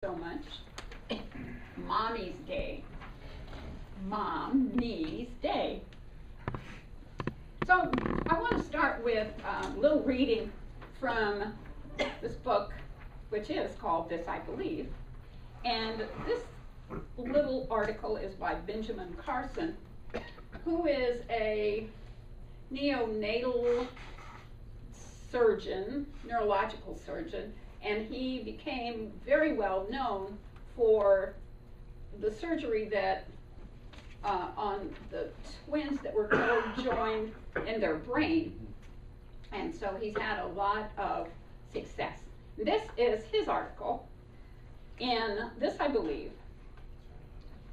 So much. Mommy's Day. Mommy's Day. So I want to start with a little reading from this book, which is called This I Believe. And this little article is by Benjamin Carson, who is a neonatal surgeon, neurological surgeon, and he became very well known for the surgery that on the twins that were co-joined in their brain. And so he's had a lot of success. This is his article. In This I Believe,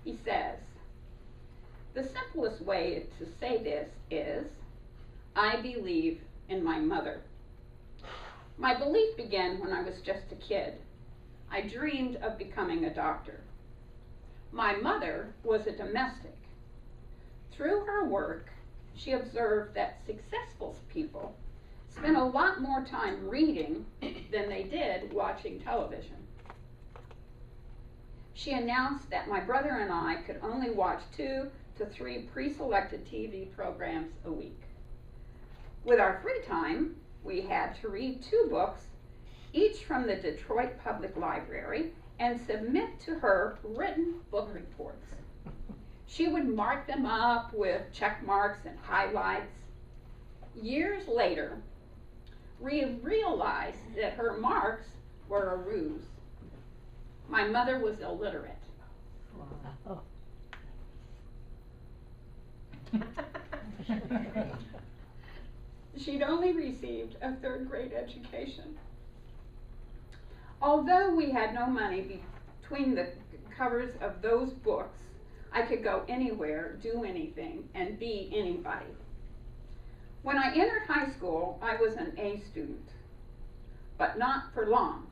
he says, the simplest way to say this is, I believe in my mother. My belief began when I was just a kid. I dreamed of becoming a doctor. My mother was a domestic. Through her work, she observed that successful people spent a lot more time reading than they did watching television. She announced that my brother and I could only watch 2 to 3 pre-selected TV programs a week. With our free time, we had to read 2 books, each from the Detroit Public Library, and submit to her written book reports. She would mark them up with check marks and highlights. Years later, we realized that her marks were a ruse. My mother was illiterate. Wow. She'd only received a 3rd grade education. Although we had no money between the covers of those books, I could go anywhere, do anything, and be anybody. When I entered high school, I was an A student, but not for long.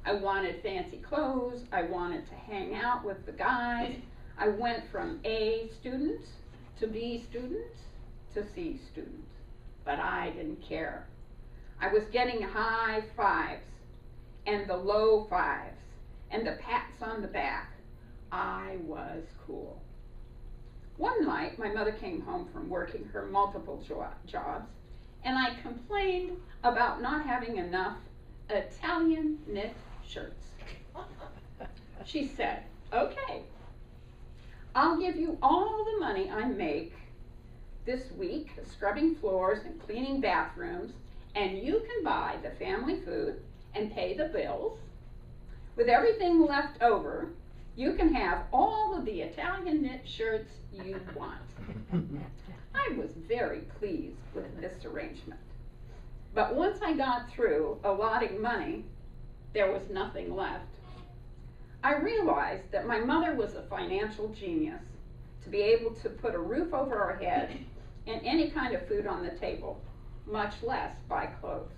I wanted fancy clothes, I wanted to hang out with the guys. I went from A student to B student to C student. But I didn't care. I was getting high fives and the low fives and the pats on the back. I was cool. One night, my mother came home from working her multiple jobs, and I complained about not having enough Italian knit shirts. She said, okay, I'll give you all the money I make this week, scrubbing floors and cleaning bathrooms, and you can buy the family food and pay the bills. With everything left over, you can have all of the Italian knit shirts you want. I was very pleased with this arrangement. But once I got through allotting money, there was nothing left. I realized that my mother was a financial genius to be able to put a roof over our head and any kind of food on the table, much less buy clothes.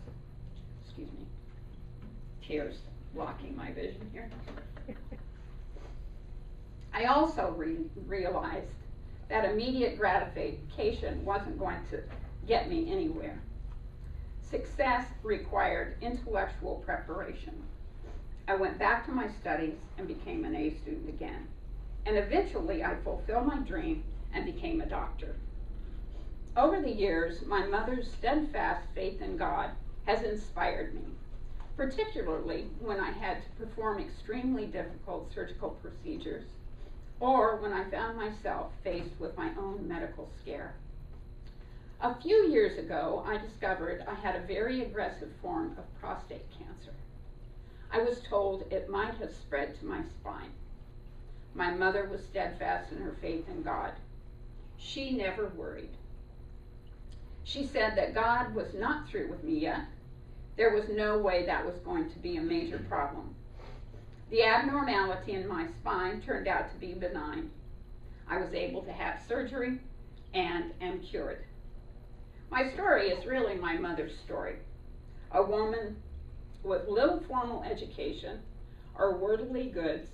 Excuse me. Tears blocking my vision here. I also realized that immediate gratification wasn't going to get me anywhere. Success required intellectual preparation. I went back to my studies and became an A student again. And eventually I fulfilled my dream and became a doctor. Over the years, my mother's steadfast faith in God has inspired me, particularly when I had to perform extremely difficult surgical procedures or when I found myself faced with my own medical scare. A few years ago, I discovered I had a very aggressive form of prostate cancer. I was told it might have spread to my spine. My mother was steadfast in her faith in God. She never worried. She said that God was not through with me yet. There was no way that was going to be a major problem. The abnormality in my spine turned out to be benign. I was able to have surgery and am cured. My story is really my mother's story. A woman with little formal education or worldly goods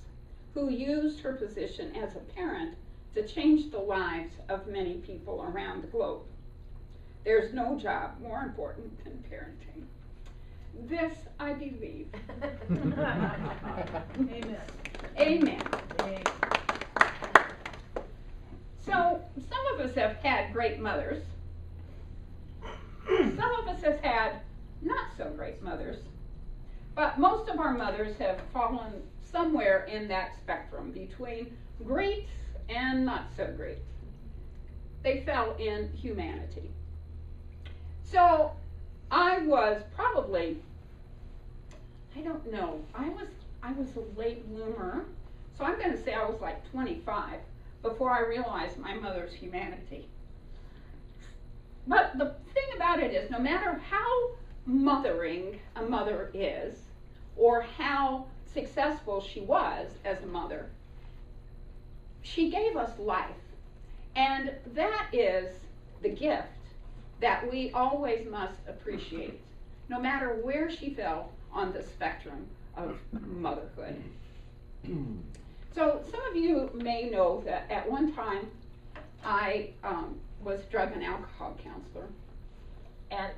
who used her position as a parent to change the lives of many people around the globe. There's no job more important than parenting. This I believe. Amen. Amen. Amen. So, some of us have had great mothers. Some of us have had not so great mothers. But most of our mothers have fallen somewhere in that spectrum between great and not so great. They fell in humanity. So, I was probably, I don't know, I was a late bloomer. So I'm going to say I was like 25 before I realized my mother's humanity. But the thing about it is, no matter how mothering a mother is, or how successful she was as a mother, she gave us life. And that is the gift that we always must appreciate, no matter where she fell on the spectrum of motherhood. So some of you may know that at one time I was drug and alcohol counselor, and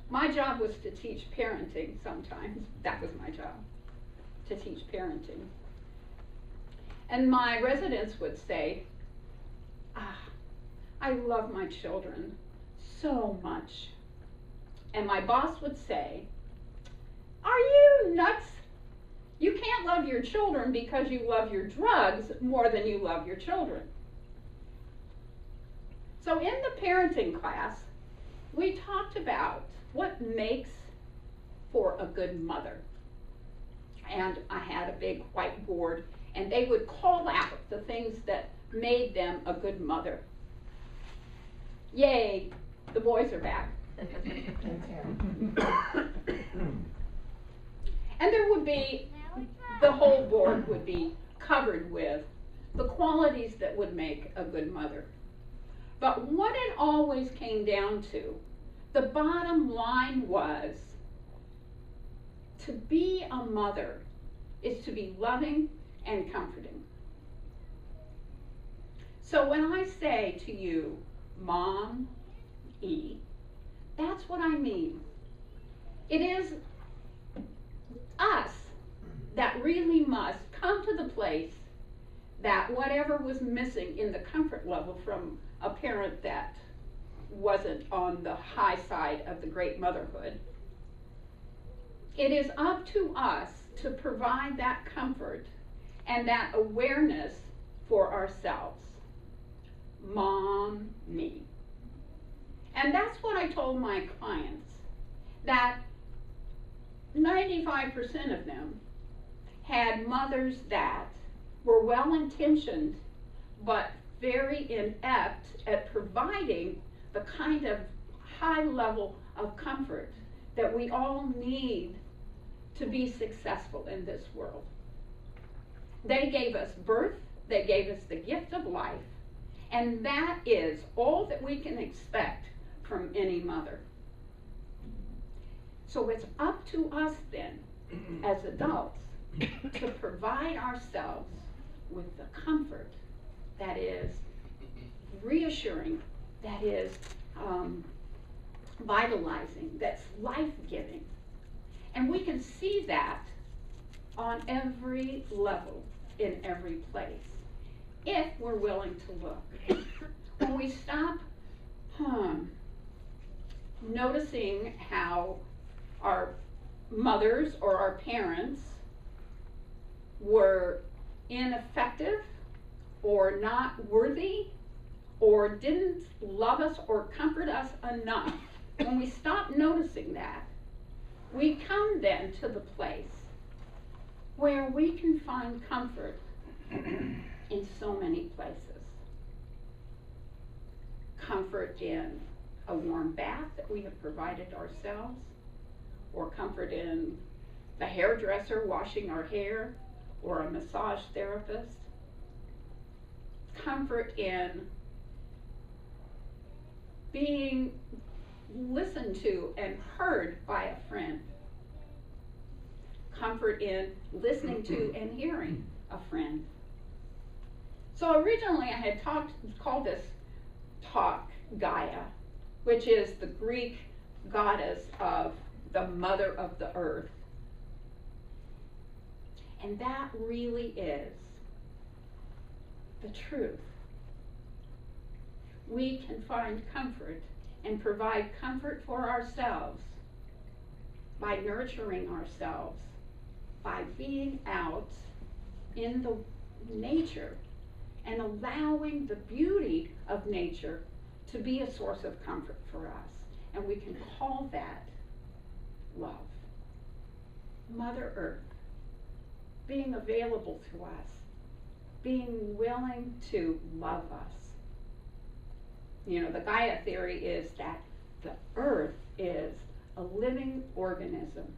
my job was to teach parenting sometimes. That was my job, to teach parenting. And my residents would say, I love my children so much. And my boss would say, are you nuts? You can't love your children because you love your drugs more than you love your children. So in the parenting class, we talked about what makes for a good mother. And I had a big whiteboard, and they would call out the things that made them a good mother. Yay, the boys are back. And there would be, the whole board would be covered with the qualities that would make a good mother. But what it always came down to, the bottom line was, to be a mother is to be loving and comforting. So when I say to you, Mom, E, that's what I mean. It is us that really must come to the place that whatever was missing in the comfort level from a parent that wasn't on the high side of the great motherhood, it is up to us to provide that comfort and that awareness for ourselves. Mom, me. And that's what I told my clients, that 95% of them had mothers that were well-intentioned but very inept at providing the kind of high level of comfort that we all need to be successful in this world. They gave us birth, they gave us the gift of life, and that is all that we can expect from any mother. So it's up to us then, as adults, to provide ourselves with the comfort that is reassuring, that is vitalizing, that's life-giving. And we can see that on every level, in every place, if we're willing to look. When we stop noticing how our mothers or our parents were ineffective or not worthy or didn't love us or comfort us enough, when we stop noticing that, we come then to the place where we can find comfort in so many places. Comfort in a warm bath that we have provided ourselves, or comfort in the hairdresser washing our hair, or a massage therapist. Comfort in being listened to and heard by a friend. Comfort in listening to and hearing a friend. So originally I had called this talk GAIA, which is the Greek goddess of the mother of the earth. And that really is the truth. We can find comfort and provide comfort for ourselves by nurturing ourselves, by being out in the nature and allowing the beauty of nature to be a source of comfort for us. And we can call that love. Mother Earth being available to us, being willing to love us. You know, the Gaia theory is that the earth is a living organism.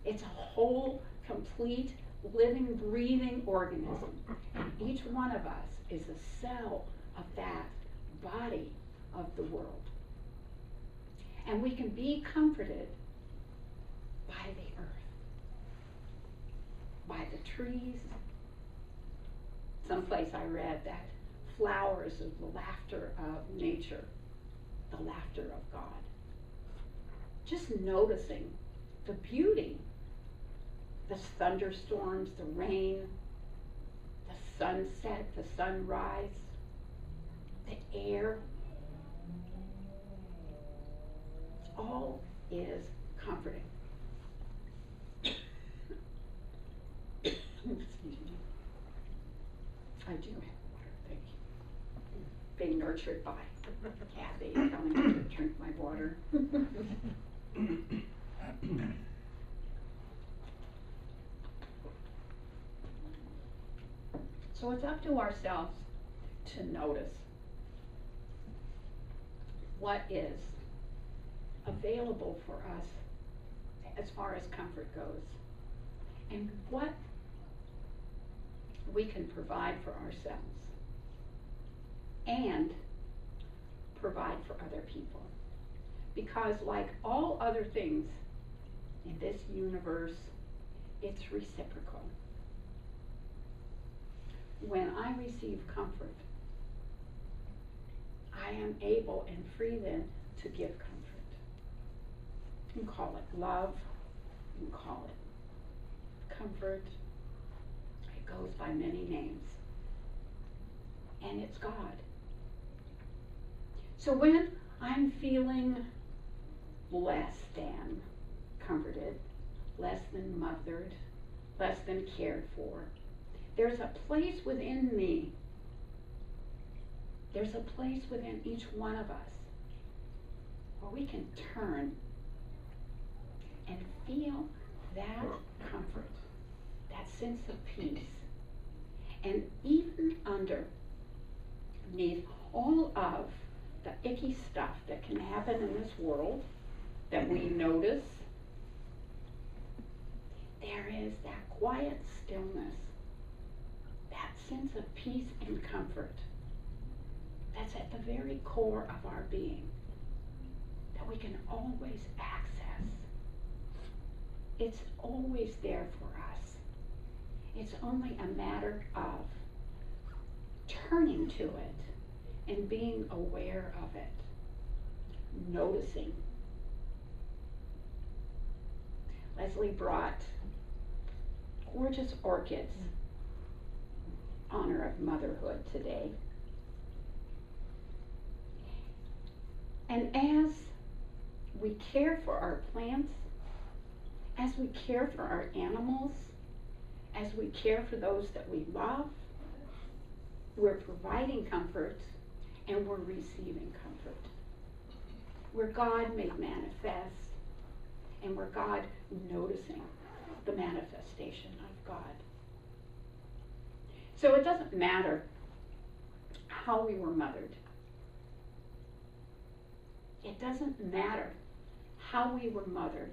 It's a whole, complete, living, breathing organism. And each one of us is a cell of that body of the world. And we can be comforted by the earth, by the trees. Someplace I read that flowers is the laughter of nature, the laughter of God. Just noticing the beauty, the thunderstorms, the rain, the sunset, the sunrise, the air. All is comforting. Excuse me. I do have water, thank you. Being nurtured by Kathy, telling me to drink my water. So it's up to ourselves to notice what is available for us as far as comfort goes, and what we can provide for ourselves and provide for other people. Because like all other things in this universe, it's reciprocal. When I receive comfort, I am able and free then to give comfort. You can call it love, you can call it comfort. It goes by many names. And it's God. So when I'm feeling less than comforted, less than mothered, less than cared for, there's a place within me, there's a place within each one of us where we can turn and feel that comfort, that sense of peace. And even underneath all of the icky stuff that can happen in this world that we notice, there is that quiet stillness, that sense of peace and comfort that's at the very core of our being, that we can always access. It's always there for us. It's only a matter of turning to it and being aware of it, noticing. Leslie brought gorgeous orchids in honor of motherhood today. And as we care for our plants, as we care for our animals, as we care for those that we love, we're providing comfort and we're receiving comfort. We're God made manifest, and we're God noticing the manifestation of God. So it doesn't matter how we were mothered. It doesn't matter how we were mothered,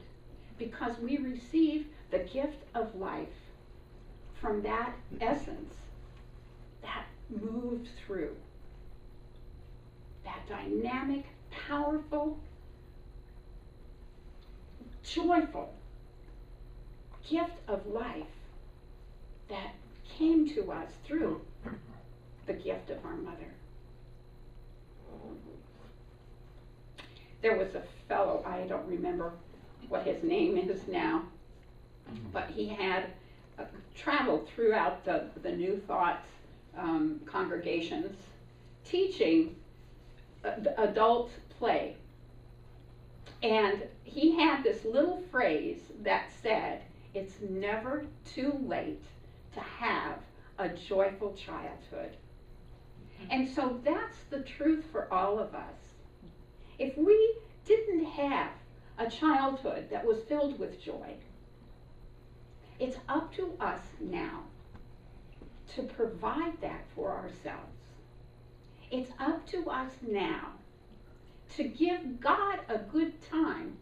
because we receive the gift of life from that essence that moved through, that dynamic, powerful, joyful gift of life that came to us through the gift of our mother. There was a fellow, I don't remember what his name is now, but he had traveled throughout the New Thought congregations teaching adult play. And he had this little phrase that said, it's never too late to have a joyful childhood. And so that's the truth for all of us. If we didn't have a childhood that was filled with joy, it's up to us now to provide that for ourselves. It's up to us now to give God a good time,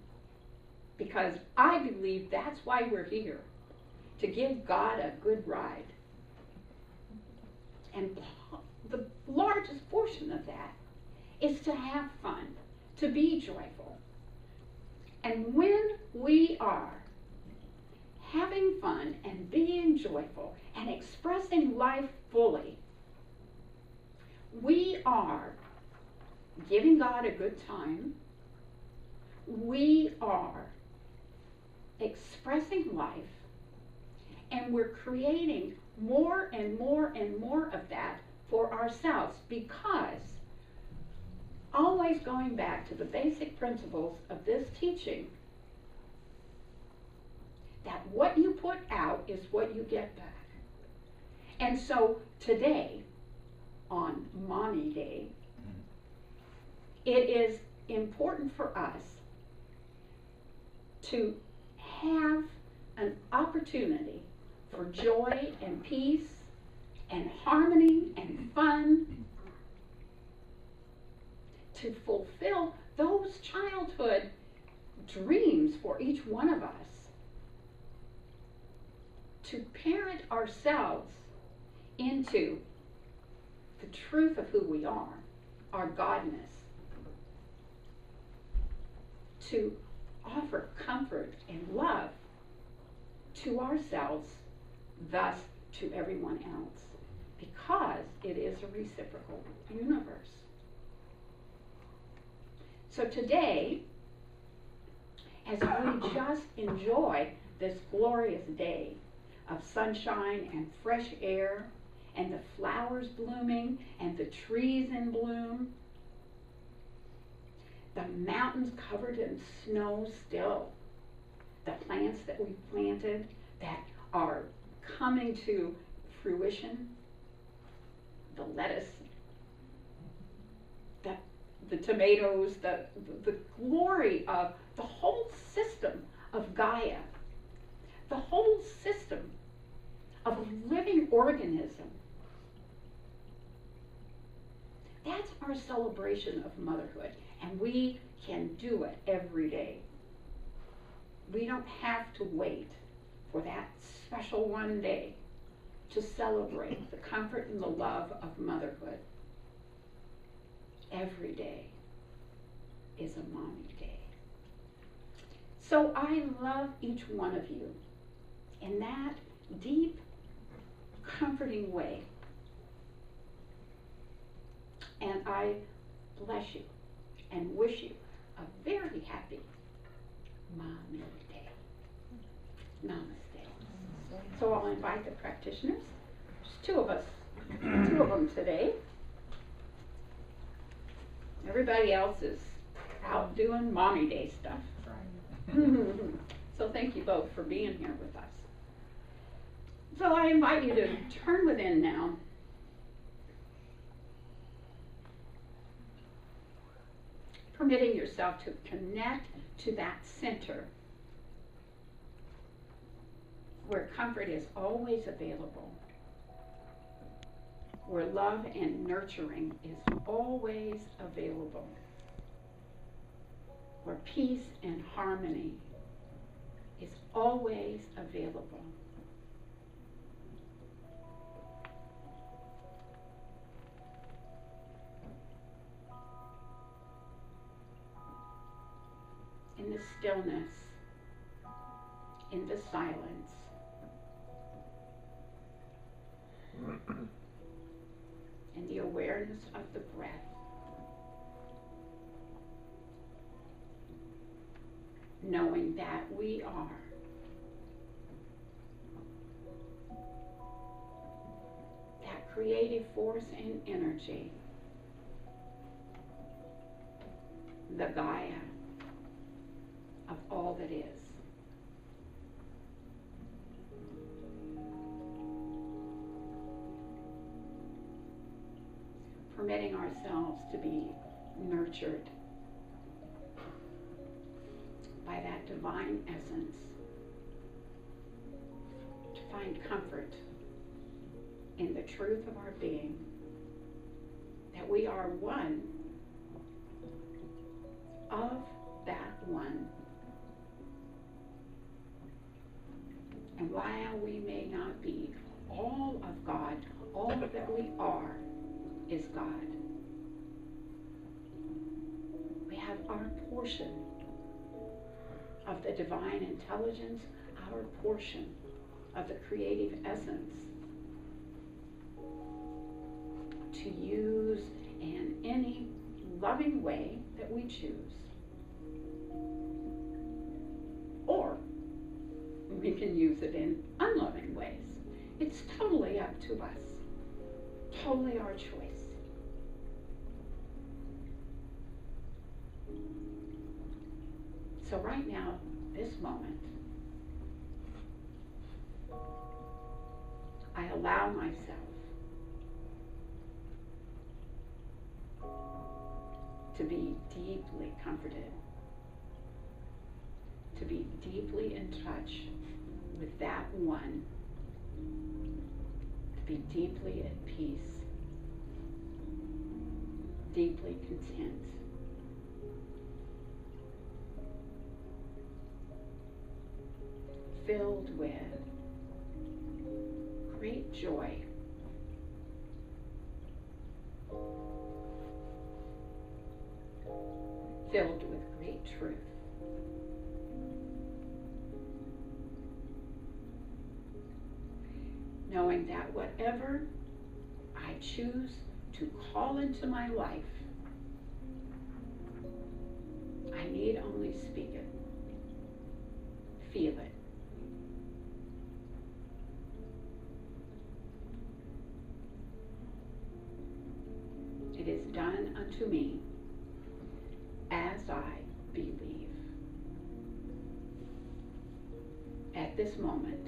because I believe that's why we're here, to give God a good ride. And the largest portion of that is to have fun, to be joyful. And when we are having fun and being joyful and expressing life fully, we are giving God a good time. We are expressing life, and we're creating more and more and more of that for ourselves, because always going back to the basic principles of this teaching, that what you put out is what you get back. And so today, on Mommy Day, it is important for us to have an opportunity for joy and peace and harmony and fun, to fulfill those childhood dreams for each one of us, to parent ourselves into the truth of who we are, our Godness, to offer comfort and love to ourselves, thus to everyone else, because it is a reciprocal universe. So today, as we just enjoy this glorious day of sunshine and fresh air, and the flowers blooming, and the trees in bloom, the mountains covered in snow still, the plants that we planted that are coming to fruition, the lettuce, the tomatoes, the glory of the whole system of Gaia, the whole system of a living organism. That's our celebration of motherhood, and we can do it every day. We don't have to wait for that special one day to celebrate the comfort and the love of motherhood. Every day is a Mommy Day. So I love each one of you in that deep, comforting way. And I bless you and wish you a very happy Mommy Day. Namaste. So I'll invite the practitioners. There's two of them today. Everybody else is out doing Mommy Day stuff. So thank you both for being here with us. So I invite you to turn within now. Permitting yourself to connect to that center where comfort is always available, where love and nurturing is always available, where peace and harmony is always available. In the stillness, in the silence, in the awareness of the breath, knowing that we are that creative force and energy, the GAIA of all that is. Permitting ourselves to be nurtured by that divine essence, to find comfort in the truth of our being, that we are one of that one. And while we may not be all of God, all that we are is God. We have our portion of the divine intelligence, our portion of the creative essence to use in any loving way that we choose. Or we can use it in unloving ways. It's totally up to us. Totally our choice. So right now, this moment, I allow myself to be deeply comforted, to be deeply in touch with that one, to be deeply at peace, deeply content. Filled with great joy, filled with great truth, knowing that whatever I choose to call into my life, I need only speak it, feel it. It is done unto me as I believe. At this moment,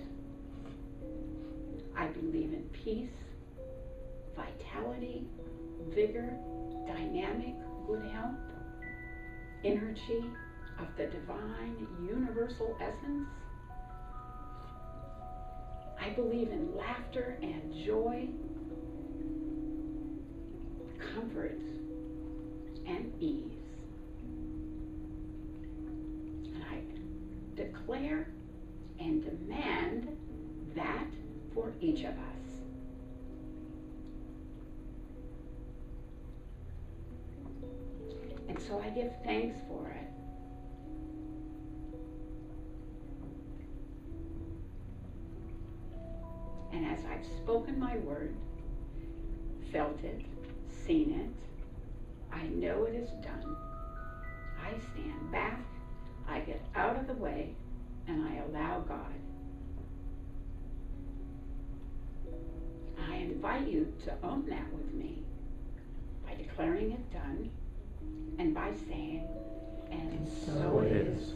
I believe in peace, vitality, vigor, dynamic good health, energy of the divine universal essence. I believe in laughter and joy, comfort and ease. And I declare and demand that for each of us. And so I give thanks for it. And as I've spoken my word, felt it, seen it, I know it is done. I stand back, I get out of the way, and I allow God. I invite you to own that with me by declaring it done and by saying, and so it is.